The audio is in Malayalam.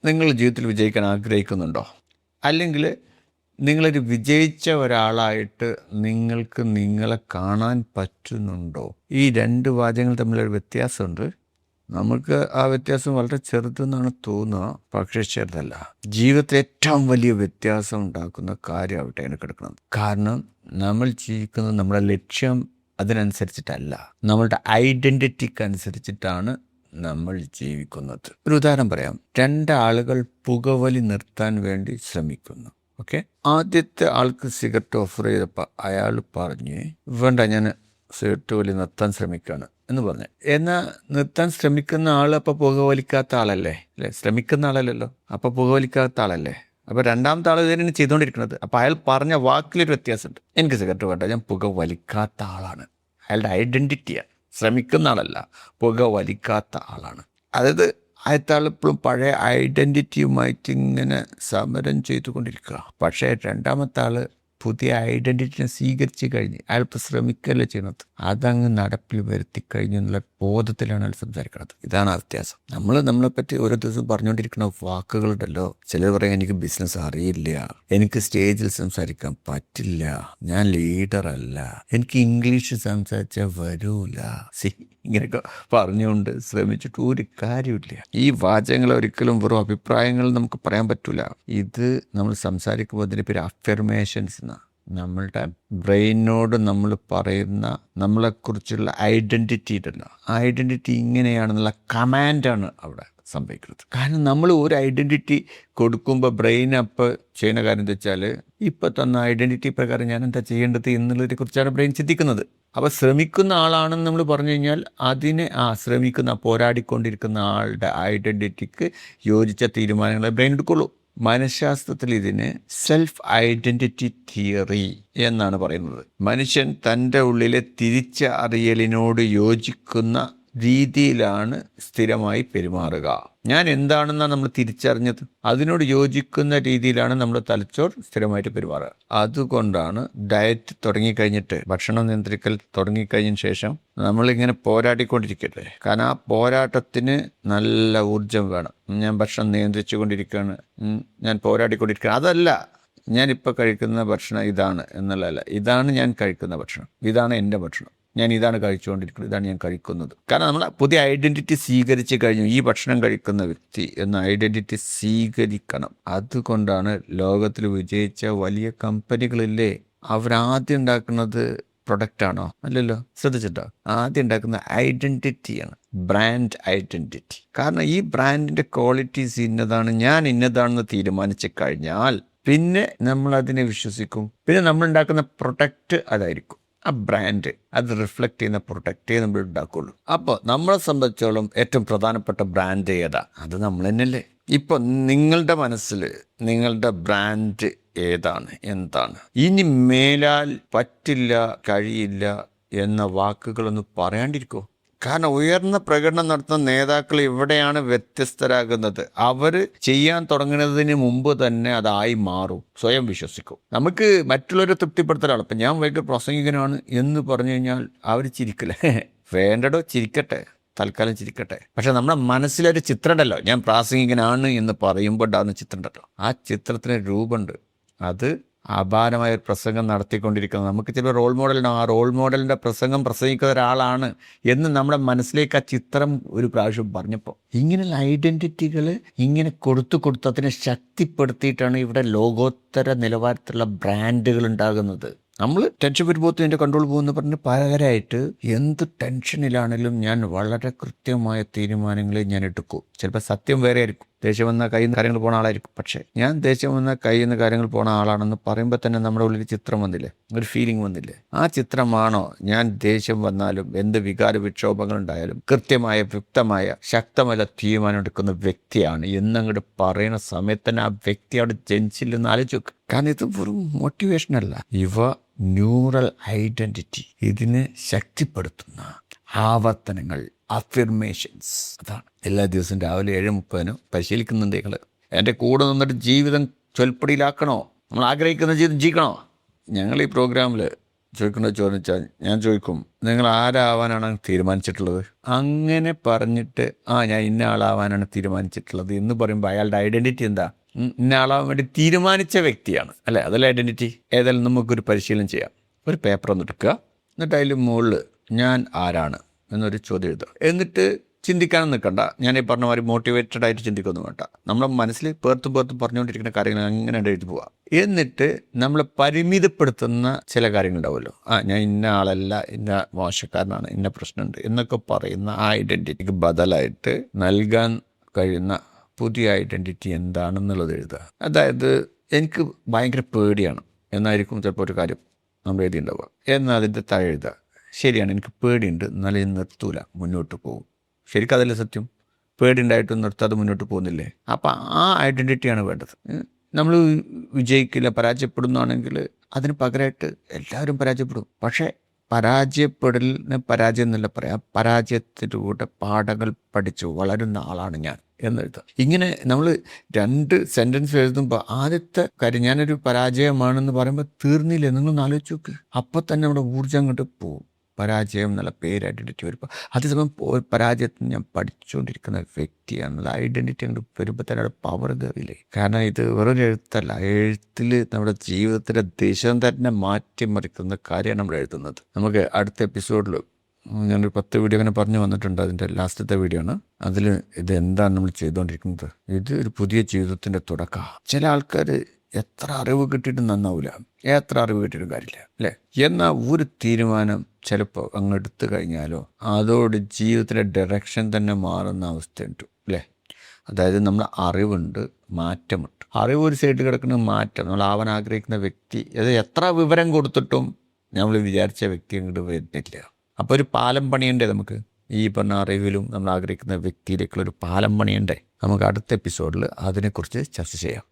നിങ്ങൾ ജീവിതത്തിൽ വിജയിക്കാൻ ആഗ്രഹിക്കുന്നുണ്ടോ? അല്ലെങ്കിൽ നിങ്ങളൊരു വിജയിച്ച ഒരാളായിട്ട് നിങ്ങൾക്ക് നിങ്ങളെ കാണാൻ പറ്റുന്നുണ്ടോ? ഈ രണ്ട് വാചകങ്ങൾ തമ്മിലൊരു വ്യത്യാസമുണ്ട്. നമുക്ക് ആ വ്യത്യാസം വളരെ ചെറുതെന്നാണ് തോന്നുക, പക്ഷേ ചെറുതല്ല. ജീവിതത്തിൽ ഏറ്റവും വലിയ വ്യത്യാസം ഉണ്ടാക്കുന്ന കാര്യം അവിടെയാണ് കിടക്കുന്നത്. കാരണം നമ്മൾ ജീവിക്കുന്നത് നമ്മുടെ ലക്ഷ്യം അതിനനുസരിച്ചിട്ടല്ല, നമ്മളുടെ ഐഡൻറ്റിറ്റിക്ക് അനുസരിച്ചിട്ടാണ് നമ്മൾ ജീവിക്കുന്നത്. ഒരു ഉദാഹരണം പറയാം. രണ്ടാളുകൾ പുകവലി നിർത്താൻ വേണ്ടി ശ്രമിക്കുന്നു. ഓക്കെ, ആദ്യത്തെ ആൾക്ക് സിഗരറ്റ് ഓഫർ ചെയ്തപ്പോൾ അയാൾ പറഞ്ഞ് വേണ്ട, ഞാൻ സിഗരറ്റ് വലി നിർത്താൻ ശ്രമിക്കുകയാണ് എന്ന് പറഞ്ഞു. എന്നാൽ നിർത്താൻ ശ്രമിക്കുന്ന ആൾ അപ്പോൾ പുകവലിക്കാത്ത ആളല്ലേ? അല്ലേ, ശ്രമിക്കുന്ന ആളല്ലല്ലോ, അപ്പോൾ പുകവലിക്കാത്ത ആളല്ലേ? അപ്പോൾ രണ്ടാമത്തെ ആൾ ഇതിനാണ് ചെയ്തുകൊണ്ടിരിക്കുന്നത്. അപ്പോൾ അയാൾ പറഞ്ഞ വാക്കിലൊരു വ്യത്യാസമുണ്ട്. എനിക്ക് സിഗരറ്റ് വേണ്ട, ഞാൻ പുക വലിക്കാത്ത ആളാണ്. അയാളുടെ ഐഡൻറ്റിറ്റിയാണ്. ശ്രമിക്കുന്ന ആളല്ല, പുക വലിക്കാത്ത ആളാണ്. അതായത് ആദ്യത്തെ ആൾ ഇപ്പോഴും പഴയ ഐഡൻറ്റിറ്റിയുമായിട്ട് ഇങ്ങനെ സമരം ചെയ്തുകൊണ്ടിരിക്കുക. പക്ഷേ രണ്ടാമത്തെ ആൾ പുതിയ ഐഡൻറ്റിറ്റിനെ സ്വീകരിച്ച് കഴിഞ്ഞ് അയാൾ ഇപ്പോൾ ശ്രമിക്കല്ലേ ചെയ്യണത്, അതങ്ങ് നടപ്പിൽ വരുത്തി കഴിഞ്ഞു എന്നുള്ള ബോധത്തിലാണ് അയാൾ സംസാരിക്കുന്നത്. ഇതാണ് ആ വ്യത്യാസം. നമ്മളെപ്പറ്റി ഓരോ ദിവസം പറഞ്ഞുകൊണ്ടിരിക്കുന്ന വാക്കുകളുണ്ടല്ലോ. ചിലർ പറയും എനിക്ക് ബിസിനസ് അറിയില്ല, എനിക്ക് സ്റ്റേജിൽ സംസാരിക്കാൻ പറ്റില്ല, ഞാൻ ലീഡറല്ല, എനിക്ക് ഇംഗ്ലീഷ് സംസാരിച്ചാൽ വരൂല. ഇങ്ങനെയൊക്കെ പറഞ്ഞുകൊണ്ട് ശ്രമിച്ചിട്ട് ഒരു കാര്യമില്ല. ഈ വാചകങ്ങൾ ഒരിക്കലും വെറും അഭിപ്രായങ്ങൾ നമുക്ക് പറയാൻ പറ്റില്ല. ഇത് നമ്മൾ സംസാരിക്കുമ്പോൾ അതിൻ്റെ പേര് അഫർമേഷൻസ് എന്നാണ്. നമ്മളുടെ ബ്രെയിനോട് നമ്മൾ പറയുന്ന നമ്മളെക്കുറിച്ചുള്ള ഐഡൻറ്റിറ്റി ഉണ്ടല്ലോ, ആ ഐഡൻറ്റിറ്റി ഇങ്ങനെയാണെന്നുള്ള കമാൻഡാണ് അവിടെ സംഭവിക്കുന്നത്. കാരണം നമ്മൾ ഒരു ഐഡൻറ്റിറ്റി കൊടുക്കുമ്പോൾ ബ്രെയിൻ അപ്പോൾ ചെയ്യുന്ന കാര്യം എന്താ വെച്ചാൽ, ഇപ്പം തന്ന ഐഡൻറ്റിറ്റി പ്രകാരം ഞാൻ എന്താ ചെയ്യേണ്ടത് എന്നുള്ളതിനെ കുറിച്ചാണ് ബ്രെയിൻ ചിന്തിക്കുന്നത്. അപ്പോൾ ശ്രമിക്കുന്ന ആളാണെന്ന് നമ്മൾ പറഞ്ഞു കഴിഞ്ഞാൽ അതിനെ പോരാടിക്കൊണ്ടിരിക്കുന്ന ആളുടെ ഐഡൻറ്റിറ്റിക്ക് യോജിച്ച തീരുമാനങ്ങളെ ബ്രെയിൻ എടുക്കുള്ളൂ. മനഃശാസ്ത്രത്തിൽ ഇതിന് സെൽഫ് ഐഡൻറ്റിറ്റി തിയറി എന്നാണ് പറയുന്നത്. മനുഷ്യൻ തൻ്റെ ഉള്ളിലെ തിരിച്ചറിയലിനോട് യോജിക്കുന്ന രീതിയിലാണ് സ്ഥിരമായി പെരുമാറുക. ഞാൻ എന്താണെന്നാണ് നമ്മൾ തിരിച്ചറിഞ്ഞത്, അതിനോട് യോജിക്കുന്ന രീതിയിലാണ് നമ്മുടെ തലച്ചോർ സ്ഥിരമായിട്ട് പെരുമാറുക. അതുകൊണ്ടാണ് ഡയറ്റ് തുടങ്ങിക്കഴിഞ്ഞിട്ട്, ഭക്ഷണം നിയന്ത്രിക്കൽ തുടങ്ങിക്കഴിഞ്ഞതിന് ശേഷം നമ്മളിങ്ങനെ പോരാടിക്കൊണ്ടിരിക്കട്ടെ. കാരണം ആ പോരാട്ടത്തിന് നല്ല ഊർജം വേണം. ഞാൻ ഭക്ഷണം നിയന്ത്രിച്ചു കൊണ്ടിരിക്കുകയാണ്, ഞാൻ പോരാടിക്കൊണ്ടിരിക്കുകയാണ്, അതല്ല ഞാനിപ്പോൾ കഴിക്കുന്ന ഭക്ഷണം ഇതാണ് എന്നുള്ളതല്ല, ഇതാണ് ഞാൻ കഴിക്കുന്ന ഭക്ഷണം, ഇതാണ് എൻ്റെ ഭക്ഷണം, ഞാൻ ഇതാണ് കഴിച്ചുകൊണ്ടിരിക്കുന്നത്, ഇതാണ് ഞാൻ കഴിക്കുന്നത്. കാരണം നമ്മൾ പുതിയ ഐഡൻറ്റിറ്റി സ്വീകരിച്ച് കഴിഞ്ഞു. ഈ ഭക്ഷണം കഴിക്കുന്ന വ്യക്തി എന്ന ഐഡൻറ്റിറ്റി സ്വീകരിക്കണം. അതുകൊണ്ടാണ് ലോകത്തിൽ വിജയിച്ച വലിയ കമ്പനികളില്ലേ, അവരാദ്യം ഉണ്ടാക്കുന്നത് പ്രൊഡക്റ്റാണോ? അല്ലല്ലോ. ശ്രദ്ധിച്ചിട്ടോ? ആദ്യം ഉണ്ടാക്കുന്ന ഐഡൻറ്റിറ്റിയാണ്, ബ്രാൻഡ് ഐഡൻറ്റിറ്റി. കാരണം ഈ ബ്രാൻഡിൻ്റെ ക്വാളിറ്റീസ് ഇന്നതാണ്, ഞാൻ ഇന്നതാണെന്ന് തീരുമാനിച്ചു കഴിഞ്ഞാൽ പിന്നെ നമ്മൾ അതിനെ വിശ്വസിക്കും. പിന്നെ നമ്മൾ ഉണ്ടാക്കുന്ന പ്രൊഡക്റ്റ് അതായിരിക്കും. ആ ബ്രാൻഡ് അത് റിഫ്ലക്റ്റ് ചെയ്യുന്ന പ്രൊഡക്റ്റേ നമ്മൾ ഉണ്ടാക്കുള്ളൂ. അപ്പോൾ നമ്മളെ സംബന്ധിച്ചോളം ഏറ്റവും പ്രധാനപ്പെട്ട ബ്രാൻഡ് ഏതാ? അത് നമ്മൾ തന്നെയല്ലേ. ഇപ്പോൾ നിങ്ങളുടെ മനസ്സിൽ നിങ്ങളുടെ ബ്രാൻഡ് ഏതാണ്, എന്താണ്? ഇനി മേലാൽ പറ്റില്ല, കഴിയില്ല എന്ന വാക്കുകളൊന്ന് പറയാണ്ടിരിക്കോ? കാരണം ഉയർന്ന പ്രകടനം നടത്തുന്ന നേതാക്കൾ ഇവിടെയാണ് വ്യത്യസ്തരാകുന്നത്. അവർ ചെയ്യാൻ തുടങ്ങുന്നതിന് മുമ്പ് തന്നെ അതായി മാറും, സ്വയം വിശ്വസിക്കും. നമുക്ക് മറ്റുള്ളവരെ തൃപ്തിപ്പെടുത്തലാണ്. ഇപ്പം ഞാൻ ഭയങ്കര പ്രാസംഗികനാണ് എന്ന് പറഞ്ഞു കഴിഞ്ഞാൽ അവർ ചിരിക്കില്ലേ? വേണ്ടടോ, ചിരിക്കട്ടെ, തൽക്കാലം ചിരിക്കട്ടെ. പക്ഷെ നമ്മുടെ മനസ്സിലൊരു ചിത്രം ഉണ്ടല്ലോ, ഞാൻ പ്രാസംഗികനാണ് എന്ന് പറയുമ്പോൾ ഉണ്ടാകുന്ന ചിത്രം ഉണ്ടല്ലോ, ആ ചിത്രത്തിന് രൂപമുണ്ട്. അത് അപാരമായ ഒരു പ്രസംഗം നടത്തിക്കൊണ്ടിരിക്കുന്നത്. നമുക്ക് ചില റോൾ മോഡലുണ്ടാവും, ആ റോൾ മോഡലിൻ്റെ പ്രസംഗം പ്രസംഗിക്കുന്ന ഒരാളാണ് എന്ന് നമ്മുടെ മനസ്സിലേക്ക് ആ ചിത്രം ഒരു പ്രാവശ്യം പറഞ്ഞപ്പോൾ, ഇങ്ങനെയുള്ള ഐഡൻറ്റിറ്റികൾ ഇങ്ങനെ കൊടുത്ത് അതിനെ ശക്തിപ്പെടുത്തിയിട്ടാണ് ഇവിടെ ലോകോത്തര നിലവാരത്തിലുള്ള ബ്രാൻഡുകൾ ഉണ്ടാകുന്നത്. നമ്മൾ ടെൻഷൻ വരുമ്പോൾ എൻ്റെ കൺട്രോൾ പോകുമെന്ന് പറഞ്ഞ് പകരമായിട്ട് എന്ത് ടെൻഷനിലാണെങ്കിലും ഞാൻ വളരെ കൃത്യമായ തീരുമാനങ്ങളെ ഞാൻ എടുക്കൂ. ചിലപ്പോൾ സത്യം വേറെ ആയിരിക്കും, ദേഷ്യം വന്ന കയ്യിൽ നിന്ന് കാര്യങ്ങൾ പോണ ആളായിരിക്കും. പക്ഷേ ഞാൻ ദേഷ്യം വന്ന കയ്യിൽ നിന്ന് കാര്യങ്ങൾ പോണ ആളാണെന്ന് പറയുമ്പോൾ തന്നെ നമ്മുടെ ഉള്ളിൽ ചിത്രം വന്നില്ലേ, ഒരു ഫീലിംഗ് വന്നില്ലേ? ആ ചിത്രമാണോ ഞാൻ ദേഷ്യം വന്നാലും എന്ത് വികാര വിക്ഷോഭങ്ങൾ ഉണ്ടായാലും കൃത്യമായ, വ്യക്തമായ, ശക്തമായ തീരുമാനം എടുക്കുന്ന വ്യക്തിയാണ് എന്നങ്ങോട്ട് പറയുന്ന സമയത്ത് തന്നെ ആ വ്യക്തി അവിടെ ജനിച്ചില്ലെന്ന് ആലോചിച്ചു. കാരണം ഇത് വെറും മോട്ടിവേഷനല്ല, ഇവ ന്യൂറൽ ഐഡൻറ്റിറ്റി, ഇതിനെ ശക്തിപ്പെടുത്തുന്ന ആവർത്തനങ്ങൾ, അഫിർമേഷൻസ്. അതാണ് എല്ലാ ദിവസവും രാവിലെ 7:30 പരിശീലിക്കുന്നുണ്ട് നിങ്ങൾ. എൻ്റെ കൂടെ നിന്നിട്ട് ജീവിതം ചൊൽപ്പടിയിലാക്കണോ? നമ്മൾ ആഗ്രഹിക്കുന്ന ജീവിതം ജീവിക്കണോ? ഞങ്ങൾ ഈ പ്രോഗ്രാമിൽ ചോദിക്കുന്ന ചോദിച്ചാൽ ഞാൻ ചോദിക്കും, നിങ്ങൾ ആരാവാനാണ് തീരുമാനിച്ചിട്ടുള്ളത്? അങ്ങനെ പറഞ്ഞിട്ട് ഞാൻ ഇന്ന ആളാവാനാണ് തീരുമാനിച്ചിട്ടുള്ളത് എന്ന് പറയുമ്പോൾ അയാളുടെ ഐഡൻറ്റിറ്റി എന്താ? ഇന്ന ആളാവാൻ വേണ്ടി തീരുമാനിച്ച വ്യക്തിയാണ് അല്ലേ? അതല്ല ഐഡൻറ്റിറ്റി. ഏതായാലും നമുക്കൊരു പരിശീലനം ചെയ്യാം. ഒരു പേപ്പർ ഒന്ന് എടുക്കുക, എന്നിട്ട് അതിൽ മുകളിൽ ഞാൻ ആരാണ് എന്നൊരു ചോദ്യം എഴുതുക. എന്നിട്ട് ചിന്തിക്കാനും നിൽക്കണ്ട. ഞാൻ ഈ പറഞ്ഞ മാതിരി മോട്ടിവേറ്റഡ് ആയിട്ട് ചിന്തിക്കൊന്നും വേണ്ട. നമ്മുടെ മനസ്സിൽ പേർത്തും പറഞ്ഞുകൊണ്ടിരിക്കുന്ന കാര്യങ്ങൾ അങ്ങനെ എഴുതി പോവാം. എന്നിട്ട് നമ്മൾ പരിമിതപ്പെടുത്തുന്ന ചില കാര്യങ്ങളുണ്ടാവുമല്ലോ. ഞാൻ ഇന്ന ആളല്ല, ഇന്ന മോശക്കാരനാണ്, ഇന്ന പ്രശ്നമുണ്ട് എന്നൊക്കെ പറയുന്ന ആ ഐഡൻറ്റിറ്റിക്ക് ബദലായിട്ട് നൽകാൻ കഴിയുന്ന പുതിയ ഐഡൻറ്റിറ്റി എന്താണെന്നുള്ളത് എഴുതുക. അതായത് എനിക്ക് ഭയങ്കര പേടിയാണ് എന്നായിരിക്കും ചിലപ്പോൾ ഒരു കാര്യം നമ്മൾ എഴുതിയിട്ടുണ്ടാവുക. എന്നാൽ അതിൻ്റെ താഴെ എഴുതുക, ശരിയാണ് എനിക്ക് പേടിയുണ്ട്, എന്നാലും ഞാൻ നിർത്തൂല, മുന്നോട്ട് പോകും. ശരിക്കും അതല്ലേ സത്യം? പേടിയുണ്ടായിട്ടും നിർത്താതെ മുന്നോട്ട് പോകുന്നില്ലേ? അപ്പം ആ ഐഡൻറ്റിറ്റിയാണ് വേണ്ടത്. നമ്മൾ വിജയിക്കില്ല, പരാജയപ്പെടുന്നതാണെങ്കിൽ അതിന് പകരമായിട്ട് എല്ലാവരും പരാജയപ്പെടും. പക്ഷേ പരാജയപ്പെടലിന് പരാജയം എന്നല്ല പറയാം, പരാജയത്തിലൂടെ പാഠങ്ങൾ പഠിച്ചു വളരുന്ന ആളാണ് ഞാൻ എന്നെഴുതുക. ഇങ്ങനെ നമ്മൾ 2 സെൻറ്റൻസ് എഴുതുമ്പോൾ ആദ്യത്തെ കാര്യം ഞാനൊരു പരാജയമാണെന്ന് പറയുമ്പോൾ തീർന്നില്ലേ? നിങ്ങളൊന്ന് ആലോചിച്ച് നോക്ക്. അപ്പം തന്നെ നമ്മുടെ ഊർജ്ജം അങ്ങോട്ട് പോകും. പരാജയം എന്നുള്ള പേര് ഐഡൻറ്റിറ്റി വരുമ്പോൾ അതേസമയം പരാജയത്തിന് ഞാൻ പഠിച്ചുകൊണ്ടിരിക്കുന്ന വ്യക്തിയാണെന്നുള്ള ഐഡൻറ്റിറ്റി അങ്ങോട്ട് വരുമ്പോൾ തന്നെ അവിടെ പവർ കയറിയില്ലേ? കാരണം ഇത് വെറൊരു എഴുത്തല്ല, എഴുത്തിൽ നമ്മുടെ ജീവിതത്തിൻ്റെ ദിശ തന്നെ മാറ്റിമറിക്കുന്ന കാര്യമാണ് നമ്മൾ എഴുതുന്നത്. നമുക്ക് അടുത്ത എപ്പിസോഡിൽ ഞാനൊരു 10 വീഡിയോ അങ്ങനെ പറഞ്ഞു വന്നിട്ടുണ്ട്. അതിൻ്റെ ലാസ്റ്റത്തെ വീഡിയോ ആണ്. അതിൽ ഇത് എന്താണ് നമ്മൾ ചെയ്തുകൊണ്ടിരിക്കുന്നത്. ഇത് ഒരു പുതിയ ജീവിതത്തിൻ്റെ തുടക്കമാണ്. ചില ആൾക്കാർ എത്ര അറിവ് കിട്ടിയിട്ടും നന്നാവില്ല, എത്ര അറിവ് കിട്ടിയിട്ടും കാര്യമില്ല അല്ലേ? എന്നാൽ ഒരു തീരുമാനം ചിലപ്പോൾ അങ്ങ് എടുത്തു കഴിഞ്ഞാലോ അതോട് ജീവിതത്തിൻ്റെ ഡയറക്ഷൻ തന്നെ മാറുന്ന അവസ്ഥയുണ്ട് അല്ലേ? അതായത് നമ്മൾ അറിവുണ്ട്, മാറ്റമുണ്ട്. അറിവ് ഒരു സൈഡിൽ കിടക്കുന്ന മാറ്റം, നമ്മൾ ആവാൻ ആഗ്രഹിക്കുന്ന വ്യക്തി, അത് എത്ര വിവരം കൊടുത്തിട്ടും നമ്മൾ വിചാരിച്ച വ്യക്തി അങ്ങോട്ട് വരുന്നില്ല. അപ്പോൾ ഒരു പാലം പണിയണ്ടേ നമുക്ക്? ഈ പറഞ്ഞ അറിവിലും നമ്മൾ ആഗ്രഹിക്കുന്ന വ്യക്തിയിലേക്കുള്ളൊരു പാലം പണിയണ്ടേ? നമുക്ക് അടുത്ത എപ്പിസോഡിൽ അതിനെക്കുറിച്ച് ചർച്ച ചെയ്യാം.